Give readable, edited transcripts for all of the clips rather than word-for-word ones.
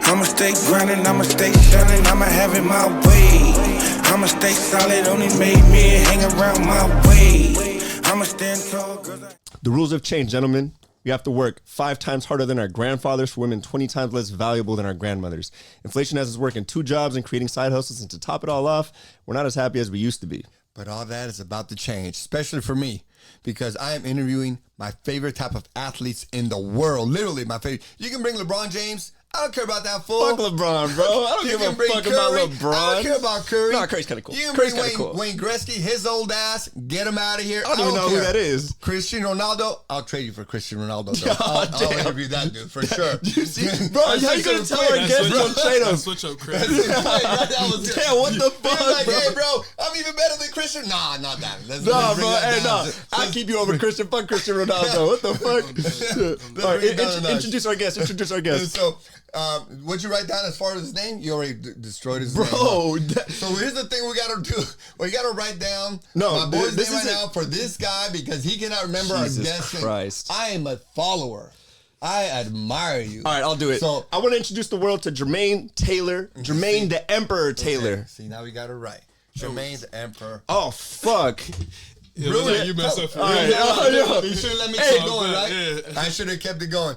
I'ma stay grinding, I'ma stay shining, I'ma have it my way. I'ma stay solid, only made me hang around my way. I'ma stand tall. The rules have changed, gentlemen. We have to work 5 times harder than our grandfathers for women 20 times less valuable than our grandmothers. Inflation has us working 2 jobs and creating side hustles, and to top it all off, we're not as happy as we used to be. But all that is about to change, especially for me, because I am interviewing my favorite type of athletes in the world. Literally my favorite. You can bring LeBron James. I don't care about that fool. Fuck LeBron, bro. I don't give a fuck about LeBron. I don't care about Curry. No, Curry's kind of cool. You can Curry's bring kind of cool. Wayne Gretzky, his old ass, get him out of here. I don't even know who that is. Cristiano Ronaldo. I'll trade you for Cristiano Ronaldo. I'll interview that dude for sure. You see, bro, how you gonna tell our guests don't trade him? Switch up, Chris. Damn, what the fuck, like, bro? hey, bro, I'm even better than Christian. Nah, not that. Nah, bro, hey, nah. I'll keep you over Christian. Fuck Cristiano Ronaldo. What the fuck? All right, introduce our guest. Introduce our guest. So, what'd you write down as far as his name? You already destroyed his name. Bro. So here's the thing we gotta do. We gotta write down my boy's name right now for this guy because he cannot remember our guest. Christ. I am a follower. I admire you. All right, I'll do it. So I want to introduce the world to Jermaine Taylor. Jermaine the Emperor Taylor. Okay. See, now we got it right. Jermaine the Emperor. Oh, fuck. Yeah, really? You messed up for real. You should have let me keep going, right? Yeah. I should have kept it going.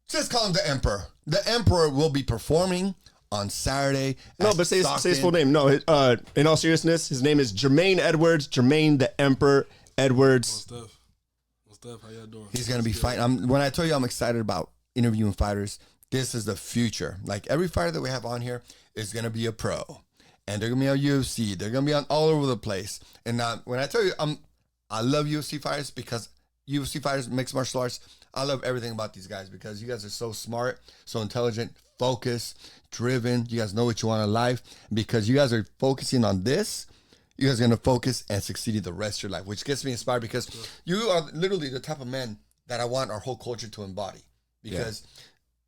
Just call him the Emperor. The Emperor will be performing on Saturday. No, but say his full name. No, in all seriousness, his name is Jermaine Edwards. Jermaine the Emperor Edwards. What's up? How y'all doing? He's going to be fighting. When I tell you I'm excited about interviewing fighters, this is the future. Like every fighter that we have on here is going to be a pro. And they're going to be on UFC. They're going to be on all over the place. And when I tell you I love UFC fighters because UFC fighters, mixed martial arts, I love everything about these guys because you guys are so smart, so intelligent, focused, driven. You guys know what you want in life. Because you guys are focusing on this, you guys are going to focus and succeed in the rest of your life, which gets me inspired because you are literally the type of men that I want our whole culture to embody. Because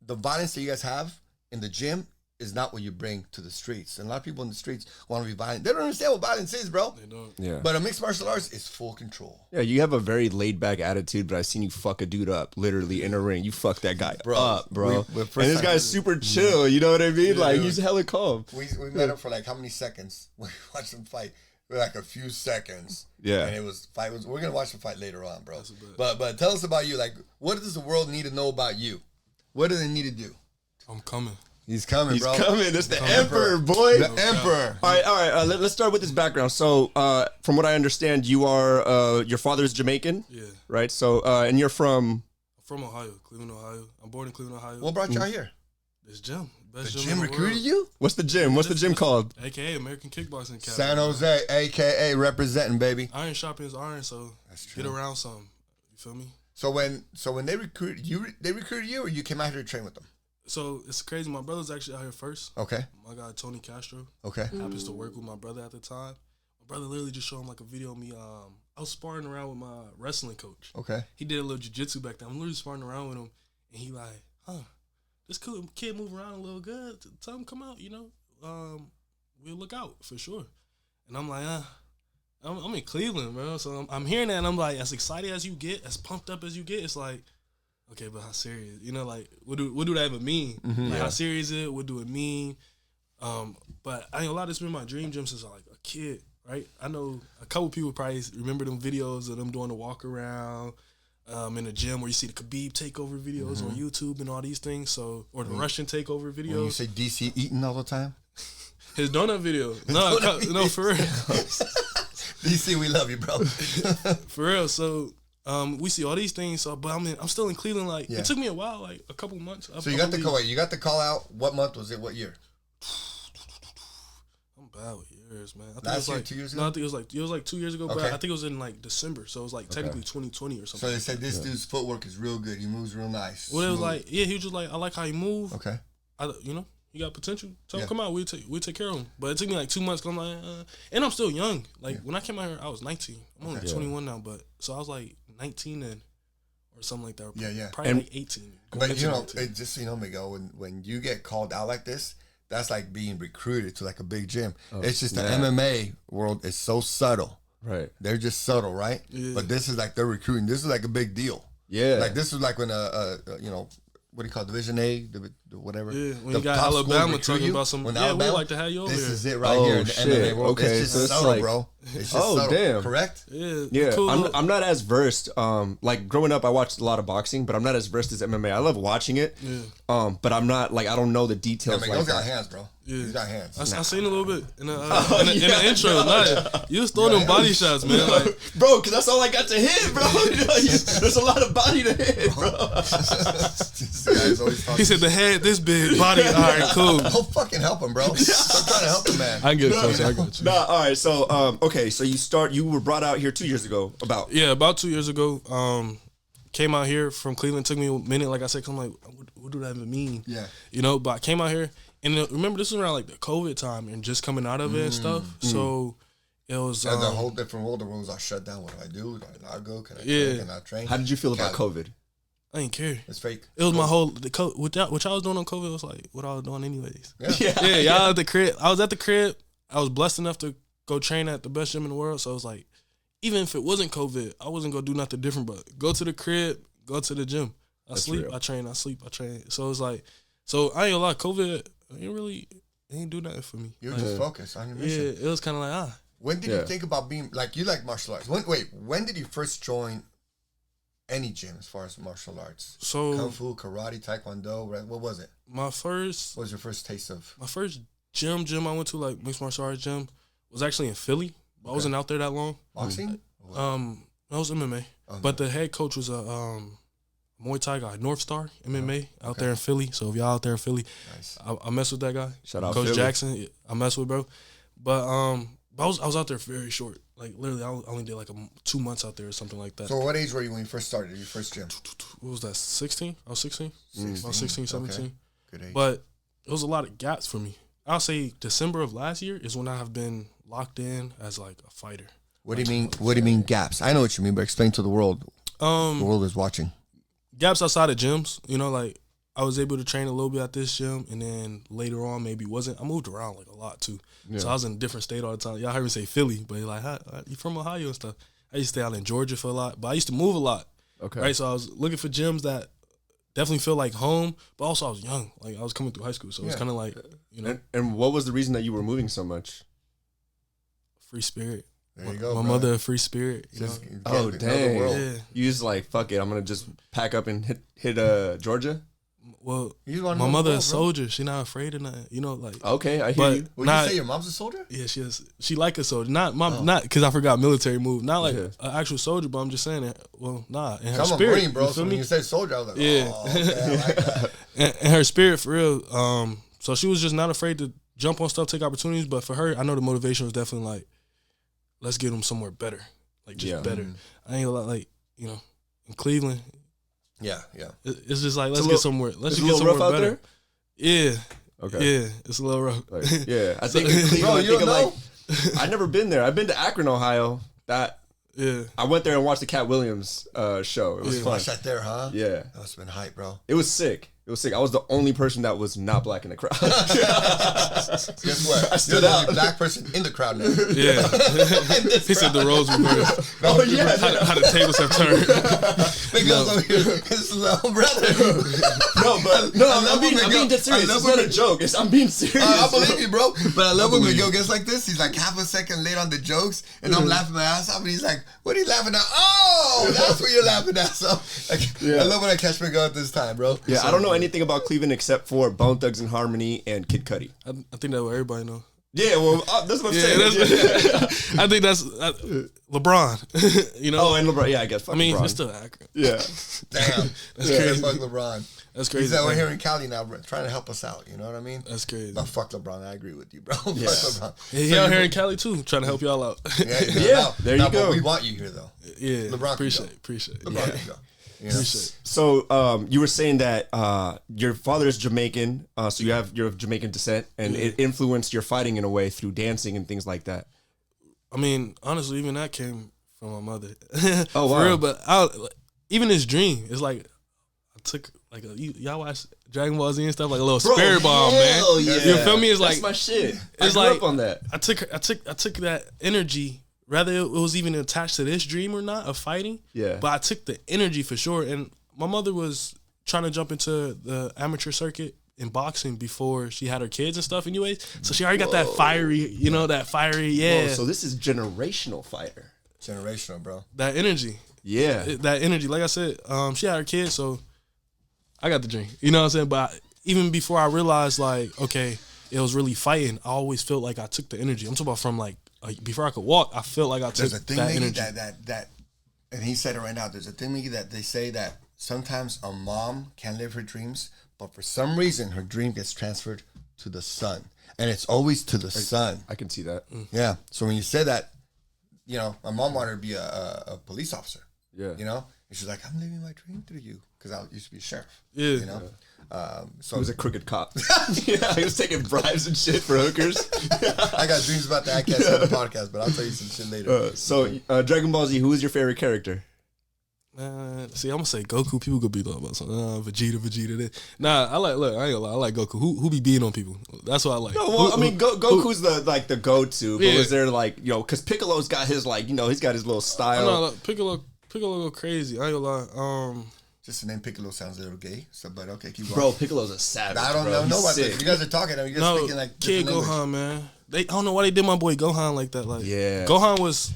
the violence that you guys have in the gym is not what you bring to the streets. And a lot of people in the streets want to be violent. They don't understand what violence is, bro. They don't. Yeah. But a mixed martial arts is full control. Yeah, you have a very laid back attitude, but I've seen you fuck a dude up, literally in a ring. You fuck that guy up, bro. And this guy's super chill. You know what I mean? Like he's hella calm. We met him for like how many seconds? We watched him fight. Like a few seconds. Yeah. And we're gonna watch the fight later on, bro. But tell us about you. Like, what does the world need to know about you? What do they need to do? I'm coming. He's coming, bro. He's coming. It's the Emperor, boy. The Emperor. All right. Let's start with his background. So, from what I understand, you are your father's Jamaican. Yeah. Right. So, and you're from. I'm from Ohio, Cleveland, Ohio. I'm born in Cleveland, Ohio. What brought you out here? This gym. Best gym recruited you? What's the gym? What's the gym called? AKA American Kickboxing Academy. San Jose, AKA representing, baby. Iron shopping is iron, so that's true. Get around some. You feel me? So when they recruited you, or you came out here to train with them? So it's crazy. My brother's actually out here first. Okay. My guy Tony Castro. Okay. Happens to work with my brother at the time. My brother literally just showed him like a video of me. I was sparring around with my wrestling coach. Okay. He did a little jiu-jitsu back then. I'm literally sparring around with him, and he like, this cool kid move around a little good. Tell him come out, we'll look out for sure. And I'm like, I'm in Cleveland, bro. So I'm hearing that, and I'm like, as excited as you get, as pumped up as you get, it's like, okay, but how serious? Like, what do that even mean? Mm-hmm, like, how serious is it? What do it mean? But I think a lot of this been my dream gym since I was like a kid, right? I know a couple people probably remember them videos of them doing the walk around in the gym where you see the Khabib takeover videos on YouTube and all these things. Or the Russian takeover videos. When you say DC eating all the time? His donut video. No, for real. DC, we love you, bro. For real. So we see all these things. So, but I'm still in Cleveland. Like it took me a while, like a couple months. So you got the call out. What month was it? What year? I'm bad with years, man. I think Last year, 2 years ago? No, I think it was like 2 years ago. Okay. But I think it was in like December. So it was like technically 2020 or something. So they said this dude's footwork is real good. He moves real nice. Well, it was like, he was just like, I like how he move. Okay. He got potential. Tell him come out. We'll take care of him. But it took me like 2 months. Cause I'm like, and I'm still young. Like when I came out here, I was 19. I'm only 21 now. But so I was like 19 then, or something like that. Yeah. Probably like 18. But it just so you know, Miguel, when you get called out like this, that's like being recruited to like a big gym. It's just the MMA world is so subtle. Right. They're just subtle, right? Yeah. But this is like they're recruiting. This is like a big deal. Yeah. Like this is like when what do you call it, Division A, the whatever. Yeah, when the you got top schools Alabama recruit talking you, about some, when yeah, Alabama, we like to have you over this here. is it right here in the MMA world. Okay, It's just so it's subtle, like- bro. It's just Oh, subtle, damn. correct? Yeah, Yeah, cool. I'm not as versed. Like growing up, I watched a lot of boxing, but I'm not as versed as MMA. I love watching it. Yeah. But I'm not like I don't know the Yeah, details. man, like those got that. hands, bro. Yeah. He's got hands. I seen a little bit in the intro. Nah, you was throwing them body shots, man. Like, Bro, because that's all I got to hit, bro. There's a lot of body to hit, bro. This guy's always talking he said the head this big, body. All right, cool. Don't fucking help him, bro. Stop trying to help the man. I get it, coach. I get you. Nah, all right. So, okay. So you were brought out here 2 years ago. About 2 years ago. Came out here from Cleveland. Took me a minute, like I said, 'cause I'm like, what do that even mean? Yeah. You know, but I came out here, and remember this was around like the COVID time and just coming out of it and stuff. So it was That's a whole different world. The rules are shut down. What do I do? Do I not go? Can I Yeah. train? Can I train? How did you feel about COVID? I didn't care. It's fake. It was my whole what y'all was doing on COVID was like what I was doing anyways. Yeah. Yeah, y'all at the crib. I was at the crib. I was blessed enough to go train at the best gym in the world. So I was like, even if it wasn't COVID, I wasn't gonna do nothing different but go to the crib, go to the gym. I sleep, real. I train, I sleep, I train. So it's like, so I ain't gonna lie, COVID ain't do nothing for me. You were Like, just focused on your yeah, mission. it was kind of like When did you think about being like you like martial arts? When did you first join any gym as far as martial arts? So Kung Fu, karate, taekwondo, right? What was it? my first What was your first taste of? gym I went to, like mixed martial arts gym, was actually in Philly. I wasn't out there that long. Boxing? That was MMA. But the head coach was a Muay Thai guy, North Star MMA out there in Philly. So if y'all out there in Philly, Nice. I mess with that guy. Shout out Coach Philly. Jackson. Yeah, I mess with bro. But I was out there very short. Like literally, I only did like 2 months out there or something like that. So what age were you when you first started your first gym? What was that? 16? I was 16. I was 16, 17. Okay. Good age. But it was a lot of gaps for me. I'll say December of last year is when I have been locked in as like a fighter. What do you mean? What do you mean gaps? I know what you mean, but explain to the world. The world is watching. Gaps outside of gyms, you know, like I was able to train a little bit at this gym, and then later on maybe wasn't. I moved around like a lot too, so I was in a different state all the time. Y'all heard me say Philly, but like, you from Ohio and stuff. I used to stay out in Georgia for a lot, but I used to move a lot. Okay. Right, so I was looking for gyms that definitely feel like home, but also I was young. Like I was coming through high school, so it's kind of like, you know, And what was the reason that you were moving so much? free spirit. There you go. My brother. mother, a free spirit. You know? Just get Oh, to know the dang. world. Yeah. You just like fuck it. I'm gonna just pack up and hit Georgia. Well, You wanna my know the mother world, a bro. soldier. She not afraid of nothing. You know, like Okay, I hear But- you. Would Not- you say your mom's a soldier? yeah, she like a soldier. Not not because I forgot military move. Not like Yeah. an actual soldier, but I'm just saying that. Well, nah, in her I'm a spirit, Marine, bro. you So feel when me? you said soldier, I was like, Yeah. oh, okay, I like that. And her spirit for real. So she was just not afraid to jump on stuff, take opportunities. But for her, I know the motivation was definitely like, let's get them somewhere better, like just Yeah. better. I ain't gonna lie, like, you know, in Cleveland, Yeah. it's just like let's a get little- somewhere. Let's It's just a get little rough somewhere out better. there. Yeah, Okay. yeah, it's a little rough. Like, yeah, I think in Cleveland, Bro, I you think don't of know? like I've never been there. I've been to Akron, Ohio. That Yeah, I went there and watched the Cat Williams show. It was You fun. watched that there, huh? Yeah, That must have been hype, bro. it was sick. It was sick. I was the only person that was not black in the crowd. Guess what? I stood You're the out. only black person in the crowd now. yeah. He said the roles reversed. Oh yeah, How the tables have turned. Miguel's over here. His little brother. I'm being dead serious. It's not a joke. I'm being serious. I believe you, bro. But I love when Miguel gets like this. He's like half a second late on the jokes, and I'm laughing my ass off, and he's like, "What are you laughing at? Oh, that's what you're laughing at." So, I love when I catch Miguel at this time, bro. Yeah, I don't know anything about Cleveland except for Bone Thugs and Harmony and Kid Cudi. I think that's what everybody know. Yeah, well, that's what I'm Yeah, saying. I think that's LeBron. You know. Oh, and LeBron. Yeah, I guess. I mean, LeBron. it's still accurate. Yeah. Damn, that's crazy. Fuck LeBron. That's crazy. He's over here in Cali now, bro, trying to help us out. You know what I mean? That's crazy. But fuck LeBron. I agree with you, bro. Yeah. Fuck LeBron. He out here in Cali too, trying to help y'all out. Yeah, there you go. But we want you here, though. Yeah, LeBron can appreciate. LeBron can go. You know? Appreciate. So you were saying that your father is Jamaican, so you're of Jamaican descent, and it influenced your fighting in a way through dancing and things like that. I mean, honestly, even that came from my mother. Oh, wow. For real, but even this dream, it's like I took like y'all watch Dragon Ball Z and stuff, like a little spirit bomb, man. hell yeah. You feel me? It's That's like my shit. It's I grew like up on that. I took that energy. Whether it was even attached to this dream or not of fighting, Yeah. But I took the energy for sure. And my mother was trying to jump into the amateur circuit in boxing before she had her kids and stuff anyways. So she already got that fiery, Whoa, so this is generational fighter. Generational, bro. That energy. Yeah. That energy. Like I said, she had her kids, so I got the dream. You know what I'm saying? But even before I realized, like, okay, it was really fighting, I always felt like I took the energy. I'm talking about from, like before I could walk, I felt like I took There's a thing, that Miggy, energy. that, and he said it right now. There's a thing, Miggy, that they say that sometimes a mom can live her dreams, but for some reason her dream gets transferred to the son, and it's always to the son. I can see that. Yeah. So when you say that, my mom wanted to be a police officer. Yeah. And she's like, I'm living my dream through you, because I used to be a sheriff. Yeah. So He was a crooked cop. Yeah, he was taking bribes and shit for hookers. I got dreams about that. I can't say on the podcast, but I'll tell you some shit later. So Dragon Ball Z, who is your favorite character? See, I'm gonna say Goku. People could be about something. Vegeta. Nah, I ain't gonna lie. I like Goku. Who be beating on people? That's what I like. No, well, Goku's the go-to. But Yeah. was there because Piccolo's got his he's got his little style. No, Piccolo go crazy. I ain't gonna lie. Just the name Piccolo sounds a little gay, but okay, keep going. Bro, Piccolo's a savage. I don't bro. know He's what sick. you guys are talking. You're No, speaking like Kid different Gohan, language. man. I don't know why they did my boy Gohan like that. Like, Yeah. Gohan was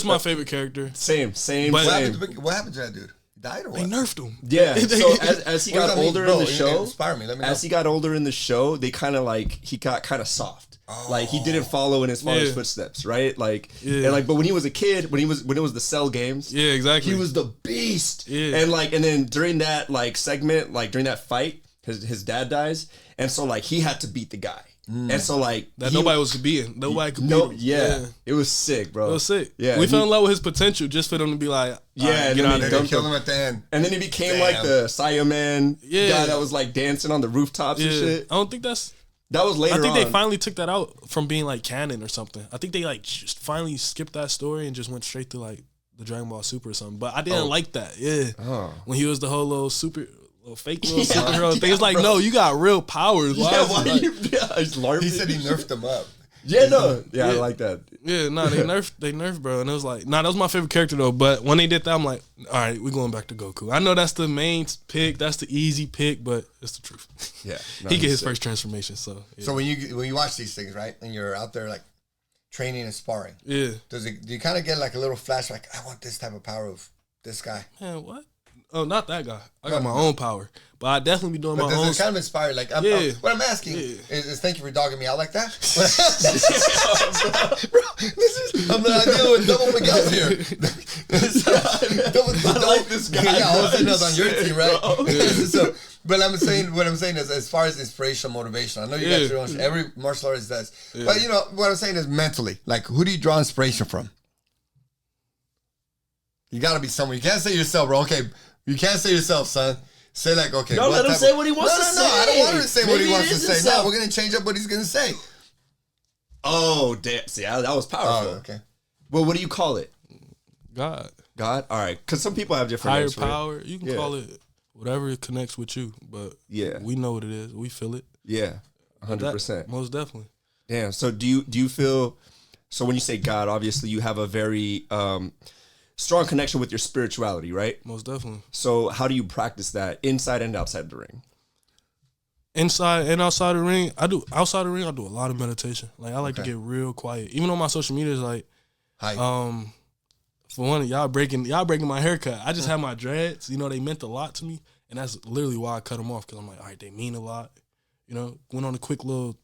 my favorite character. Same. What same. happened to that dude? He died or They what? nerfed him. Yeah. So as he What does got that mean? older Bro, in the show, inspire me. Let me know. as he got older in the show, they kind of he got kind of soft. Like he didn't follow in his father's Yeah. footsteps, right? Yeah. But when he was a kid, when it was the Cell games, Yeah, exactly. he was the beast. Yeah. And then during that segment, during that fight, his dad dies, and so he had to beat the guy, and so that nobody was beating. Nobody could beat him. yeah, it was sick, bro. It was sick. Yeah, we fell in love with his potential just for them to be like, Yeah, all right, and get then out they of They here. killed him at the end. And then he became Damn. the Saiyaman Yeah. guy that was dancing on the rooftops and Yeah, shit. I don't think that's. That was later I think on. they finally took that out from being canon or something. I think they just finally skipped that story and just went straight to the Dragon Ball Super or something. But I didn't like that. Yeah, when he was the whole little fake little superhero thing. It's no, you got real powers. Why is it he's LARPing. He said he nerfed him up. Yeah, no. Yeah, I like that. Yeah, no, they nerfed, bro. And it was that was my favorite character though. But when they did that, I'm like, all right, we're going back to Goku. I know that's the main pick, that's the easy pick, but it's the truth. Yeah. No, he get he's his sick. first transformation. So yeah. So when you watch these things, right, and you're out there training and sparring, Yeah. do you kind of get a little flash I want this type of power of this guy? Man, what? Oh, not that guy. I got my own power, but I definitely be doing But my own. does it kind of inspire? What I'm asking is thank you for dogging me out like that. Bro, I'm dealing with double Miguel's here. I like this guy. Yeah, all of a sudden I was on your Shit, team, right? bro. But what I'm saying is, as far as inspiration, motivation, I know you guys do. Every martial artist does. Yeah. But what I'm saying is mentally, who do you draw inspiration from? You got to be someone. You can't say yourself, bro. Okay, you can't say yourself, son. Say okay. No, let him say what he wants to say. No, I don't want him to say what Maybe he it wants to is say. himself. No, we're gonna change up what he's gonna say. Oh, damn. See, that was powerful. Oh, okay. Well, what do you call it? God, God? All right. Because some people have different higher names for it. power. You can call it whatever it connects with you, but Yeah. we know what it is. We feel it. Yeah. That- 100%. most definitely. Damn. So do you feel, so when you say God, obviously you have a very strong connection with your spirituality, right? Most definitely. So how do you practice that inside and outside the ring? Inside and outside the ring, I do a lot of meditation. I like to get real quiet. Even on my social media, it's Hi. for one, y'all breaking my haircut. I just had my dreads. They meant a lot to me, and that's literally why I cut them off, because I'm like, all right, they mean a lot. Went on a quick little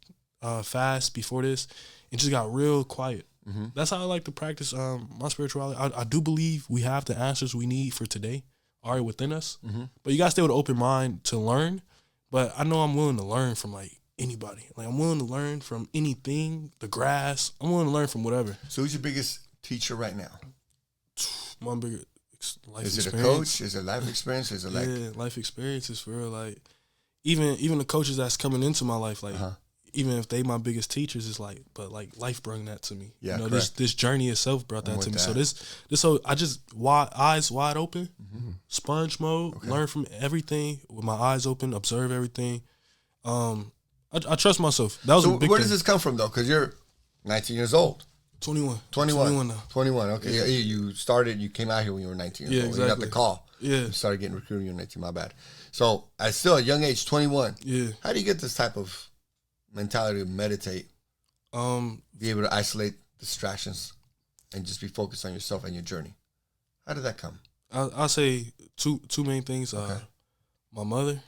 fast before this, and just got real quiet. Mm-hmm. That's how I like to practice my spirituality. I do believe we have the answers we need for today already within us, but you gotta stay with an open mind to learn. But I know I'm willing to learn from anybody. I'm willing to learn from anything, the grass. I'm willing to learn from whatever. So who's your biggest teacher right now? My bigger life Is it experience. a coach? Is it life experience? Is it Life experiences for real. Even the coaches that's coming into my life, even if they my biggest teachers, is but life brought that to me. Yeah, this journey itself brought that to me. that. So this whole I just eyes wide open, sponge mode, learn from everything with my eyes open, observe everything. I trust myself. That was So a big where thing. does this come from though? Because you're 19 years old. 21. 21 now. 21. Okay. Yeah, you came out here when you were 19 years Yeah, old. exactly. You got the call. Yeah. You started getting recruited when you were 19. My bad. So at still a young age, 21. Yeah. How do you get this type of mentality to meditate? Be able to isolate distractions and just be focused on yourself and your journey. How did that come? I'll say two main things. My mother,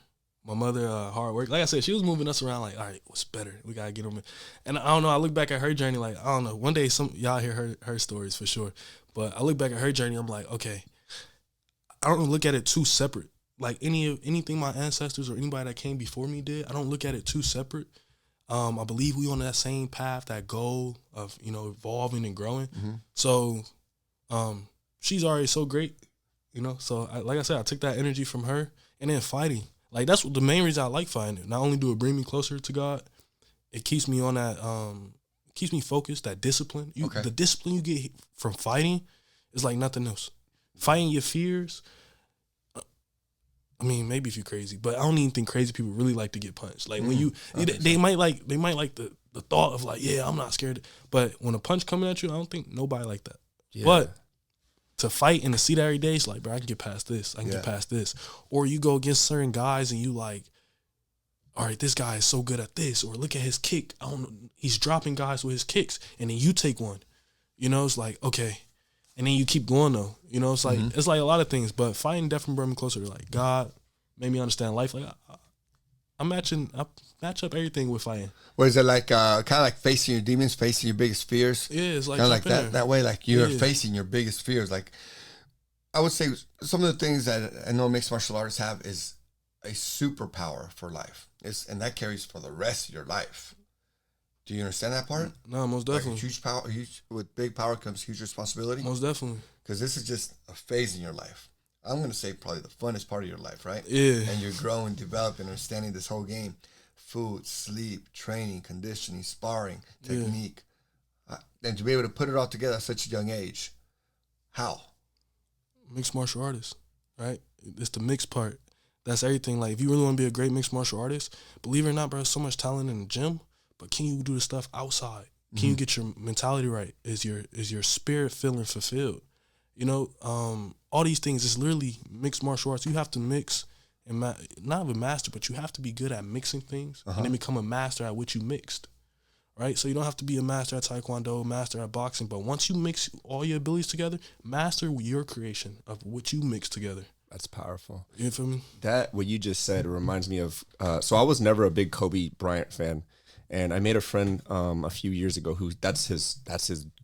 hard work. Like I said, she was moving us around like, all right, what's better? We got to get them in. And I don't know, I look back at her journey like, I don't know. One day, y'all hear her stories for sure. But I look back at her journey, I'm like, okay, I don't look at it too separate. Like anything my ancestors or anybody that came before me did, I don't look at it too separate. I believe we on that same path, that goal of, evolving and growing. Mm-hmm. So she's already so great, So like I said, I took that energy from her, and then fighting. Like that's the main reason I like fighting. Not only do it bring me closer to God, it keeps me on that, keeps me focused, that discipline. The discipline you get from fighting is like nothing else. Fighting your fears, I mean, maybe if you're crazy, but I don't even think crazy people really like to get punched. Like when they might like the thought of like, yeah, I'm not scared. But when a punch coming at you, I don't think nobody like that. Yeah. But to fight and to see that every day, it's like, bro, I can get past this. I can get past this. Or you go against certain guys and you like, all right, this guy is so good at this. Or look at his kick. I don't know. He's dropping guys with his kicks. And then you take one. It's like, okay. And then you keep going though. It's like it's like a lot of things. But fighting definitely brought me closer to like God, made me understand life. Like I match up everything with fighting. What is it like? Kind of like facing your demons, facing your biggest fears. Yeah, it's like kind of like that. That way, like you're facing your biggest fears. Like I would say, some of the things that I know mixed martial artists have is a superpower for life. And that carries for the rest of your life. Do you understand that part? No, most definitely. Like huge power, with big power comes huge responsibility. Most definitely. Because this is just a phase in your life. I'm going to say probably the funnest part of your life, right? Yeah. And you're growing, developing, understanding this whole game. Food, sleep, training, conditioning, sparring, technique. And to be able to put it all together at such a young age. How? Mixed martial artist, right? It's the mixed part. That's everything. Like, if you really want to be a great mixed martial artist, believe it or not, bro, there's so much talent in the gym. But can you do the stuff outside? Can you get your mentality right? Is your spirit feeling fulfilled? All these things is literally mixed martial arts. You have to mix and not even master, but you have to be good at mixing things and then become a master at what you mixed, right? So you don't have to be a master at Taekwondo, master at boxing, but once you mix all your abilities together, master your creation of what you mix together. That's powerful. You feel me? That, what you just said, reminds me of, so I was never a big Kobe Bryant fan. And I made a friend a few years ago who that's his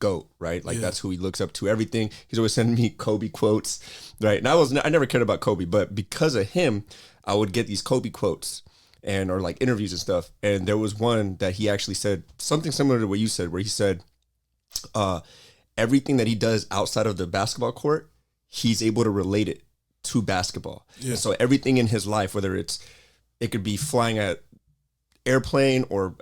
GOAT, right? Like that's who he looks up to. Everything. He's always sending me Kobe quotes, right? And I never cared about Kobe, but because of him, I would get these Kobe quotes or like interviews and stuff. And there was one that he actually said something similar to what you said, where he said, everything that he does outside of the basketball court, he's able to relate it to basketball. Yeah. And so everything in his life, whether it could be flying at airplane or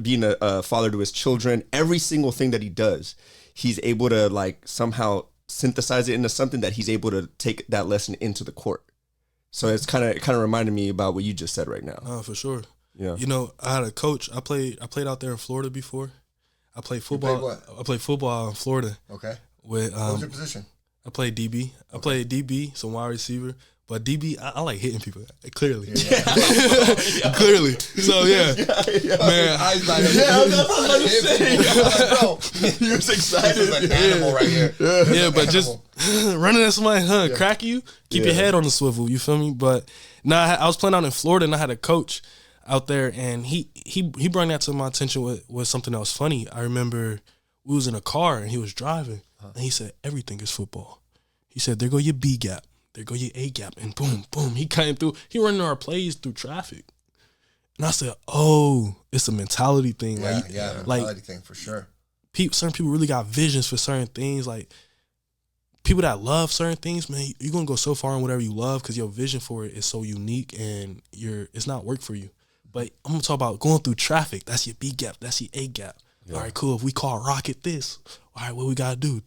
being a father to his children, every single thing that he does, he's able to like somehow synthesize it into something that he's able to take that lesson into the court. So it kind of reminded me about what you just said right now. Oh, for sure. Yeah. I had a coach. I played out there in Florida before. I played football. I played football in Florida. Okay. What was your position? I played DB. I played DB, some wide receiver. But DB, I like hitting people, clearly. Yeah. Clearly. So, man. I was bro, he was excited. This is an animal right here. Yeah, but just running at somebody, crack you, keep your head on the swivel, you feel me? But, I was playing out in Florida, and I had a coach out there, and he brought that to my attention with something that was funny. I remember we was in a car, and he was driving, and he said, everything is football. He said, there go your B gap. There go your A gap, and boom, boom. He came through. He running our plays through traffic, and I said, "Oh, it's a mentality thing." Mentality thing for sure. Certain people really got visions for certain things. Like people that love certain things, man, you're gonna go so far in whatever you love because your vision for it is so unique, and it's not work for you. But I'm gonna talk about going through traffic. That's your B gap. That's your A gap. Yeah. All right, cool. If we call Rocket this, all right, what we gotta do?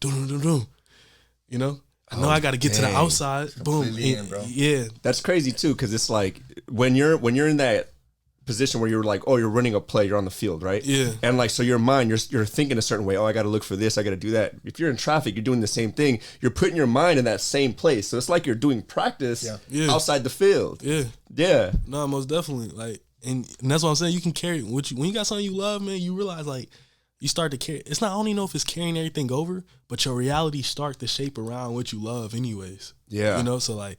I know I got to get to the outside. Boom. In, bro. Yeah. That's crazy too, because it's like when you're in that position where you're like, oh, you're running a play, you're on the field, right? Yeah. And like, so your mind, you're thinking a certain way. Oh, I got to look for this, I got to do that. If you're in traffic, you're doing the same thing. You're putting your mind in that same place. So it's like you're doing practice outside the field. Yeah. Yeah. No, most definitely. Like, and that's what I'm saying. You can carry when you got something you love, man. You realize like you start to carry. It's not, I don't even know if it's carrying everything over, but your reality start to shape around what you love, anyways. Yeah. You know, so like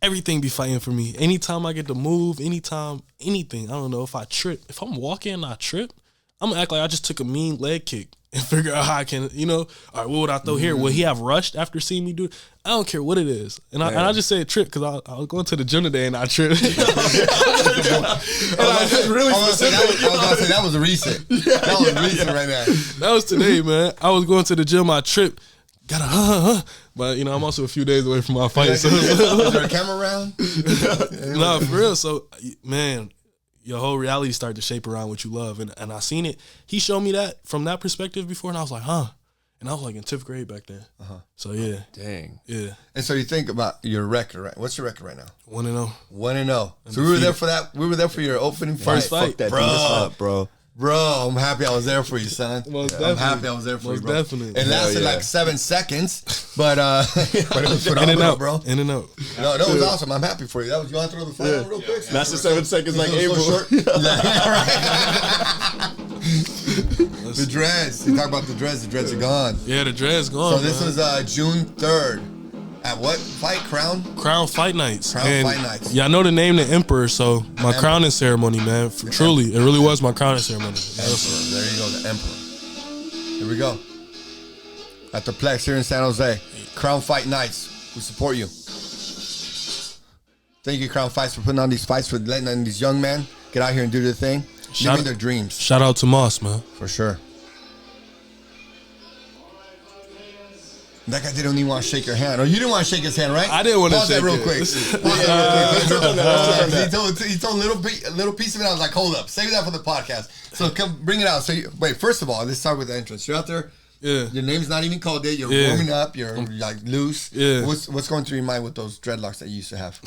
everything be fighting for me. Anytime I get to move, anytime anything. I don't know if I trip. If I'm walking and I trip, I'm gonna act like I just took a mean leg kick and figure out how I can, you know, all right, what would I throw here? Will he have rushed after seeing me do it? I don't care what it is. And I just say trip because I was going to the gym today and I tripped. And I just really specific. I was going to say, that was recent. That was recent right now. That was today, man. I was going to the gym, I tripped. But, you know, I'm also a few days away from my fight. So. Is there a camera around? No, for real. So, man, your whole reality started to shape around what you love. And I seen it. He showed me that from that perspective before, and I was like, huh. And I was like in 10th grade back then. So, yeah. Dang. Yeah. And so you think about your record, right? What's your record right now? 1-0. 1-0. So we were there for that. We were there for your opening First fight. Fuck that Bro. dude. That's up, bro. Bro, I'm happy I was there for you, son. Most I'm definitely. happy I was there for Most you, bro. definitely. It lasted yeah. like 7 seconds, but it was In and phenomenal, out, bro. In and out. No, that was awesome. I'm happy for you. That was, you want to throw the phone on real quick? That's the 7 seconds like So April. short. The dreads. You talk about the dreads. The dreads are gone. Yeah, the dread's gone. So this man. was June 3rd. At what fight? Crown Fight Nights. Fight Nights. Yeah, I know the name, the Emperor. So my crowning ceremony, man. Truly, it really was my crowning ceremony. Emperor. There you go, the Emperor. Here we go. At the Plex here in San Jose. Crown Fight Nights. We support you. Thank you, Crown Fights, for putting on these fights, for letting these young men get out here and do their thing. Living their dreams. Shout out to Moss, man. For sure. That guy didn't even want to shake your hand. Or you didn't want to shake his hand, right? I didn't want to Pause shake that real it. quick. Pause that real quick. He told a little piece of it. I was like, hold up. Save that for the podcast. So come bring it out. So wait, first of all, let's start with the entrance. You're out there. Yeah. Your name's not even called yet. You're warming up. You're like loose. Yeah. What's going through your mind with those dreadlocks that you used to have?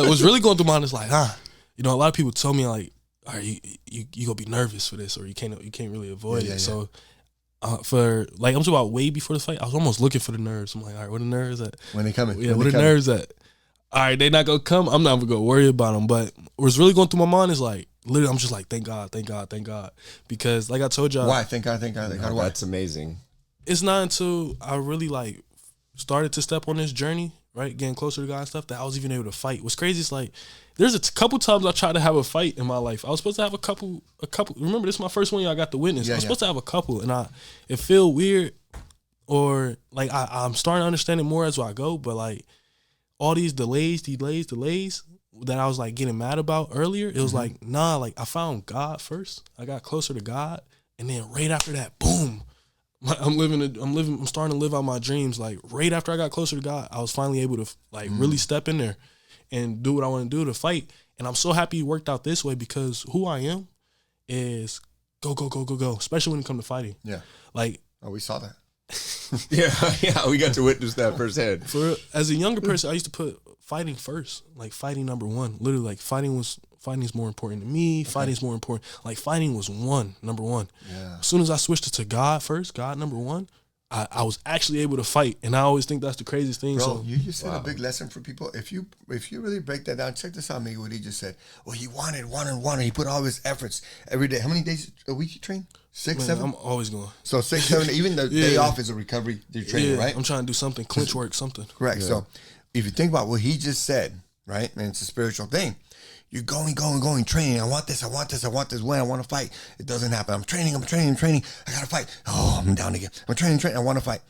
What's really going through my mind is like, you know, a lot of people tell me like, all right, you gonna be nervous for this, or you can't really avoid it. So for like, I'm talking about way before the fight, I was almost looking for the nerves. I'm like, all right, where the nerves at? When they coming? Yeah, where the nerves at? All right, they not gonna come. I'm not gonna worry about them. But what's really going through my mind is like, literally, I'm just like, thank God, thank God, thank God. Because like I told y'all, why? Thank God, thank God, thank God. Why? That's amazing. It's not until I really like started to step on this journey, right, getting closer to God and stuff, that I was even able to fight. What's crazy is like, there's a couple times I tried to have a fight in my life. I was supposed to have a couple. Remember, this is my first one. I got the witness. I was supposed to have a couple, and it feel weird, or like I'm starting to understand it more as I go. But like all these delays that I was like getting mad about earlier, it was like, nah, like I found God first. I got closer to God, and then right after that, boom. I'm starting to live out my dreams. Like right after I got closer to God, I was finally able to like really step in there and do what I want to do to fight. And I'm so happy it worked out this way, because who I am is go, especially when it comes to fighting. Yeah. Like, we saw that. yeah, we got to witness that firsthand. As a younger person, I used to put fighting first, like fighting number one. Literally, like fighting is more important to me. Okay. Fighting is more important. Like fighting was number one. Yeah. As soon as I switched it to God first, God number one, I was actually able to fight, and I always think that's the craziest thing. Bro, so you just said a big lesson for people. If you really break that down, check this out, amigo, what he just said. Well, he wanted. He put all his efforts every day. How many days a week you train? 6, 7? I'm always going. So 6, 7, even the day off is a recovery training, right? I'm trying to do something, clinch work, something. Correct. Yeah. So if you think about what he just said, right, and it's a spiritual thing, you're going, training. I want this. When I want to fight. It doesn't happen. I'm training. I got to fight. Oh, I'm down again. I'm training. I want to fight.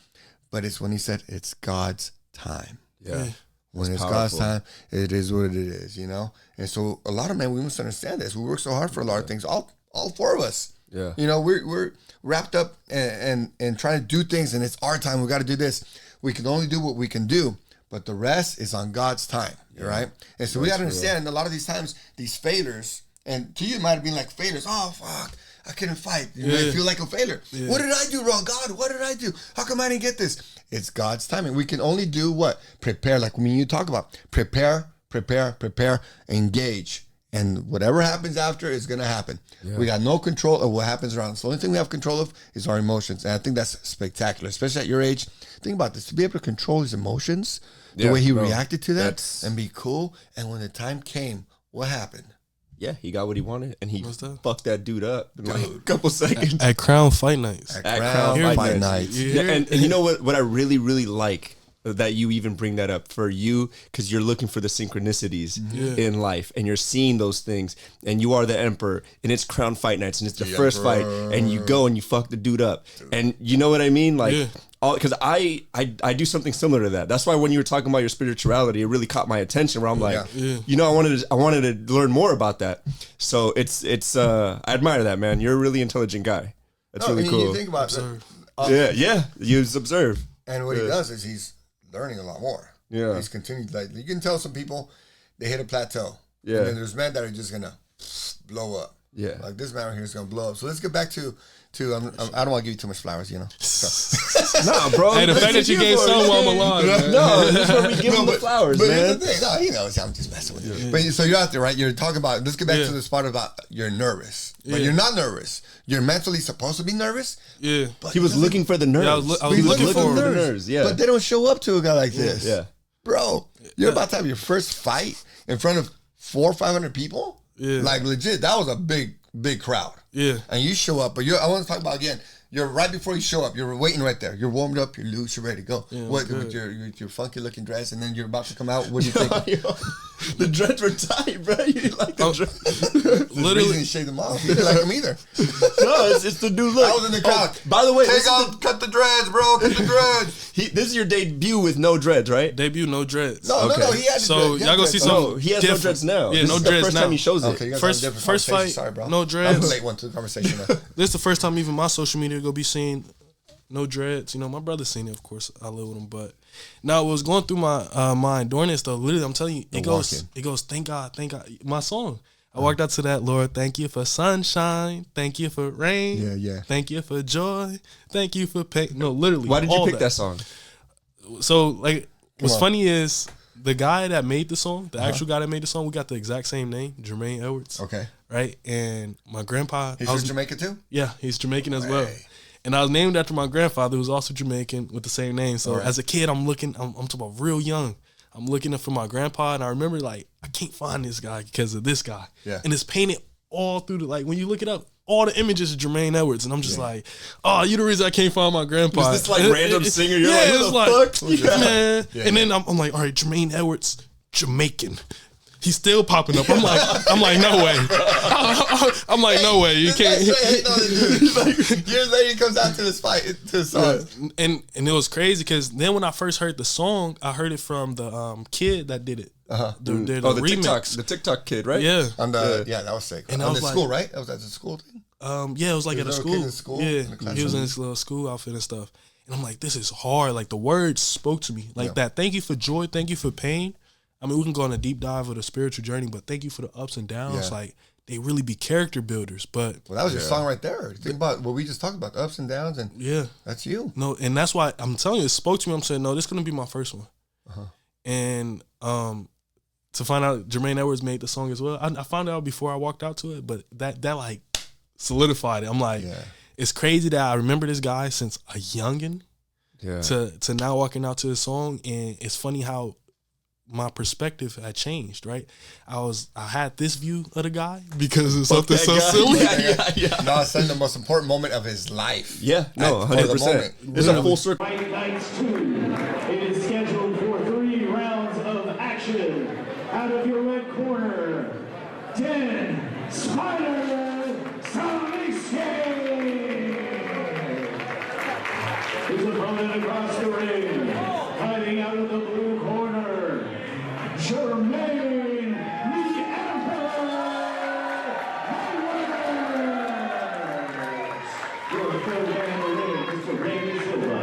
But it's when he said, it's God's time. Yeah. When it's God's time, it is what it is, you know? And so a lot of men, we must understand this. We work so hard for a lot of things. All 4 of us. Yeah. You know, we're wrapped up and trying to do things, and it's our time. We got to do this. We can only do what we can do. But the rest is on God's time, right? And so we got to understand a lot of these times, these failures, and to you it might have been like failures. Oh, fuck, I couldn't fight. You might feel like a failure. Yeah. What did I do wrong? God, what did I do? How come I didn't get this? It's God's timing. We can only do what? Prepare, like when you talk about prepare, engage. And whatever happens after is going to happen. Yeah. We got no control of what happens around us. The only thing we have control of is our emotions. And I think that's spectacular, especially at your age. Think about this. To be able to control his emotions, the way he reacted to that, and be cool. And when the time came, what happened? Yeah, he got what he wanted, and he fucked that dude up in like a couple seconds. At Crown Fight Nights. At Crown Fight Nights. Yeah, and you know what I really, really like that you even bring that up for you, because you're looking for the synchronicities in life, and you're seeing those things, and you are the emperor, and it's Crown Fight Nights, and it's the first fight, and you go and you fuck the dude up, and you know what I mean, like, because I do something similar to that. That's why when you were talking about your spirituality, it really caught my attention. Where I'm like, you know, I wanted to learn more about that. So it's I admire that, man. You're a really intelligent guy. That's really cool. You think about you observe, and what he does is he's learning a lot more. Yeah, he's continued. Like, you can tell some people they hit a plateau. Yeah, and then there's men that are just gonna blow up. Yeah, like this man right here is gonna blow up. So let's get back to I don't want to give you too much flowers, you know. So. Nah, bro. Hey, the fact that you gave someone along. No, this is where we give him the flowers, but man. The thing, no, he knows I'm just messing with you. But so you're out there, right? You're talking about. Let's get back to the spot about you're nervous, but you're not nervous. You're mentally supposed to be nervous. Yeah, but he was looking for the nerves. Yeah, I was looking for the nerves. Yeah, but they don't show up to a guy like this. Yeah, bro, you're about to have your first fight in front of 400 or 500 people. Yeah, like legit. That was a big crowd. Yeah, and you show up, but I want to talk about again. You're right before you show up. You're waiting right there. You're warmed up. You're loose. You're ready to go. Yeah, with your funky looking dress, and then you're about to come out. What do you think? The dreads were tight, bro. You didn't like the dreads. Literally, you shave them off. You didn't like them either. No, it's the new look. I was in the crowd. By the way, cut the dreads, bro. Cut the dreads. This is your debut with no dreads, right? Debut, no dreads. No. He had so y'all gonna see some. No, he has no dreads now. Yeah, no dreads first now. time he shows it. Okay, first fight. Sorry, bro. No dreads. I'm the late one to the conversation. This is the first time even my social media go be seeing no dreads. You know, my brother's seen it, of course. I live with him, but now what was going through my mind during this though. Literally, I'm telling you, it goes. Thank God. My song. I walked out to that. Lord, thank you for sunshine. Thank you for rain. Yeah. Thank you for joy. Thank you for pain. No, literally. Why did you pick that song? So, like, what's funny is the guy that made the song, the actual guy that made the song, we got the exact same name, Jermaine Edwards. Okay. Right? And my grandpa. He's from Jamaica too? Yeah, he's Jamaican as well. And I was named after my grandfather, who was also Jamaican with the same name. So as a kid, I'm talking about real young. I'm looking for my grandpa, and I remember, like, I can't find this guy because of this guy. Yeah. And it's painted all through like, when you look it up, all the images of Jermaine Edwards, and I'm just like, oh, you the reason I can't find my grandpa. Is this like random singer? You're like, who the fuck? Yeah. Man. Yeah. And then I'm like, all right, Jermaine Edwards, Jamaican. He's still popping up. I'm like, no way. I'm like, no way. You can't. Years later, he comes out to this fight, to the song. And it was crazy because then when I first heard the song, I heard it from the kid that did it. The remix. The TikTok kid, right? Yeah. That was sick. And on the school, right? That was at the school thing? Yeah, it was like at a school. Yeah, he was in his little school outfit and stuff. And I'm like, this is hard. Like, the words spoke to me. Like that, thank you for joy, thank you for pain. I mean, we can go on a deep dive of the spiritual journey, but thank you for the ups and downs. Yeah. Like, they really be character builders. But that was your song right there. Think about what we just talked about, the ups and downs, and that's you. No, and that's why I'm telling you, it spoke to me. I'm saying, no, this is gonna be my first one. And to find out Jermaine Edwards made the song as well, I found out before I walked out to it, but that like solidified it. I'm like, it's crazy that I remember this guy since a youngin, to now walking out to the song, and it's funny how my perspective had changed, right? I had this view of the guy because it's something so silly. No, it's the most important moment of his life. Yeah, no, 100%. It's a full circle. Fight Nights 2. It is scheduled for 3 rounds of action. Out of your red corner, 10 Spider Salisky. His opponent across the ring, fighting out of the blue corner, Jermaine, the Emperor Edwards. Your third man in the ring, Mr. Randy Silva.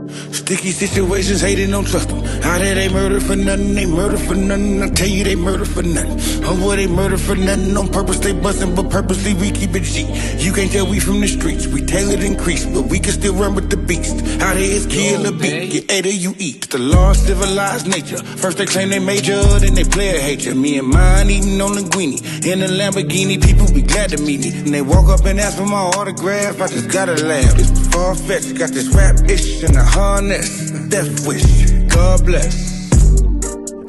Sticky situations, hating, don't trust them. Out there they murder for nothing, they murder for nothing. I tell you they murder for nothing. Oh boy, they murder for nothing. On purpose they bustin', but purposely we keep it G. You can't tell we from the streets, we tailored and creased, but we can still run with the beast. Out here it's kill or beat, get ate or you eat. The law of civilized nature. First they claim they major, then they player hate you. Me and mine eating on linguine in a Lamborghini. People be glad to meet me, and they walk up and ask for my autograph. I just gotta laugh. It's far-fetched, got this rap ish and a harness. Death wish, God bless.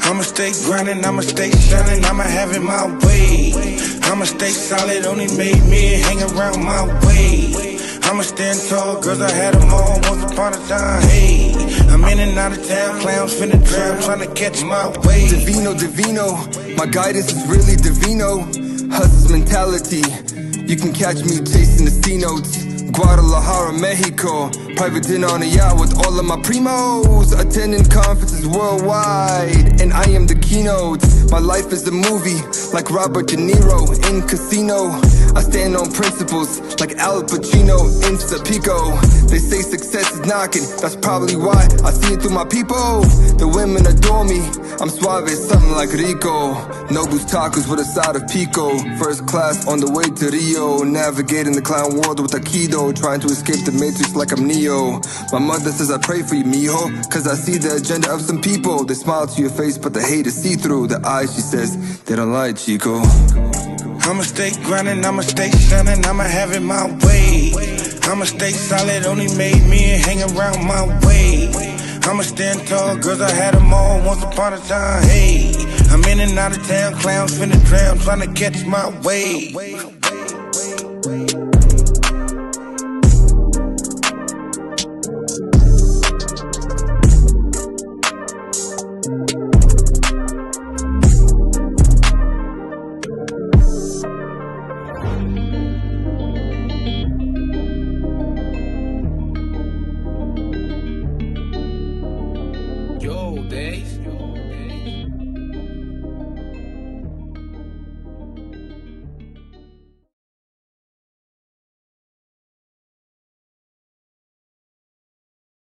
I'ma stay grinding, I'ma stay shining, I'ma have it my way. I'ma stay solid, only made me hang around my way. I'ma stand tall, girls I had them all once upon a time. Hey, I'm in and out of town, clowns finna drown, trying to catch my way. Divino, my guidance is really Divino. Hustle's mentality, you can catch me chasing the C-notes. Guadalajara, Mexico, private dinner on a yacht with all of my primos. Attending conferences worldwide, and I am the keynote. My life is the movie, like Robert De Niro in Casino. I stand on principles, like Al Pacino in Pico. They say success is knocking, that's probably why I see it through my people. The women adore me, I'm suave, something like Rico. Nobu's tacos with a side of pico. First class on the way to Rio, navigating the clown world with Aikido. Trying to escape the matrix like I'm Neo. My mother says I pray for you, mijo, cause I see the agenda of some people. They smile to your face, but the hate is see-through. The eyes, she says, they don't lie, Chico. I'ma stay grinding, I'ma stay shining, I'ma have it my way. I'ma stay solid, only made me hang around my way. I'ma stand tall, girls I had them all once upon a time. Hey, I'm in and out of town, clowns finna drown, trying to catch my way.